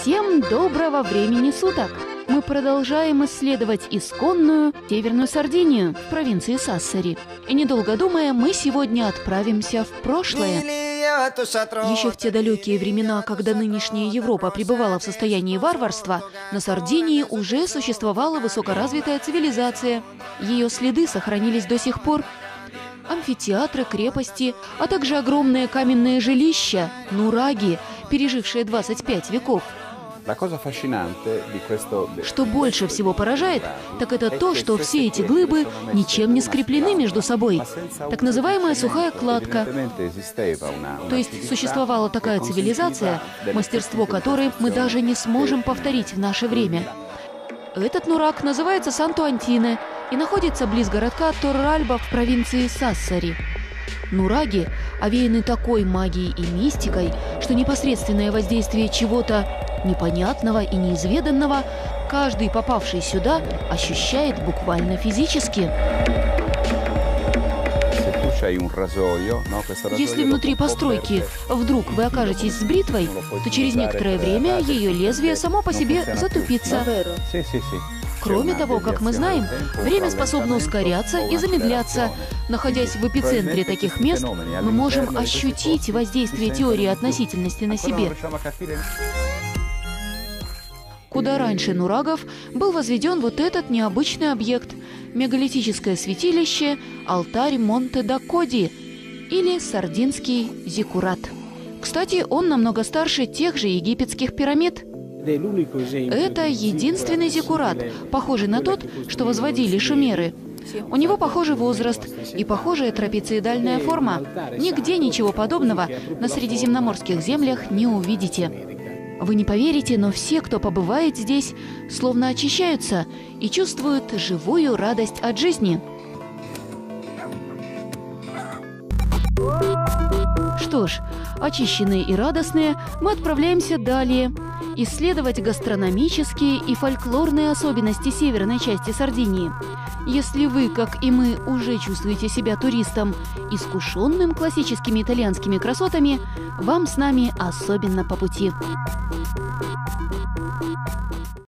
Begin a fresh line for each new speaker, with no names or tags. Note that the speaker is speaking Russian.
Всем доброго времени суток! Мы продолжаем исследовать исконную Северную Сардинию в провинции Сассари. И недолго думая, мы сегодня отправимся в прошлое. Еще в те далекие времена, когда нынешняя Европа пребывала в состоянии варварства, на Сардинии уже существовала высокоразвитая цивилизация. Ее следы сохранились до сих пор. Амфитеатры, крепости, а также огромные каменные жилища, нураги, пережившие 25 веков. Что больше всего поражает, так это то, что все эти глыбы ничем не скреплены между собой. Так называемая сухая кладка. То есть существовала такая цивилизация, мастерство которой мы даже не сможем повторить в наше время. Этот нураг называется Санту-Антине и находится близ городка Торральба в провинции Сассари. Нураги овеяны такой магией и мистикой, что непосредственное воздействие чего-то непонятного и неизведанного каждый, попавший сюда, ощущает буквально физически. Если внутри постройки вдруг вы окажетесь с бритвой, то через некоторое время ее лезвие само по себе затупится. Кроме того, как мы знаем, время способно ускоряться и замедляться. Находясь в эпицентре таких мест, мы можем ощутить воздействие теории относительности на себе. Куда раньше нурагов был возведен вот этот необычный объект – мегалитическое святилище алтарь Монте-да-Коди или сардинский зиккурат. Кстати, он намного старше тех же египетских пирамид. Это единственный зиккурат, похожий на тот, что возводили шумеры. У него похожий возраст и похожая трапециидальная форма. Нигде ничего подобного на средиземноморских землях не увидите. Вы не поверите, но все, кто побывает здесь, словно очищаются и чувствуют живую радость от жизни. Что ж, очищенные и радостные, мы отправляемся далее исследовать гастрономические и фольклорные особенности северной части Сардинии. Если вы, как и мы, уже чувствуете себя туристом, искушенным классическими итальянскими красотами, вам с нами особенно по пути.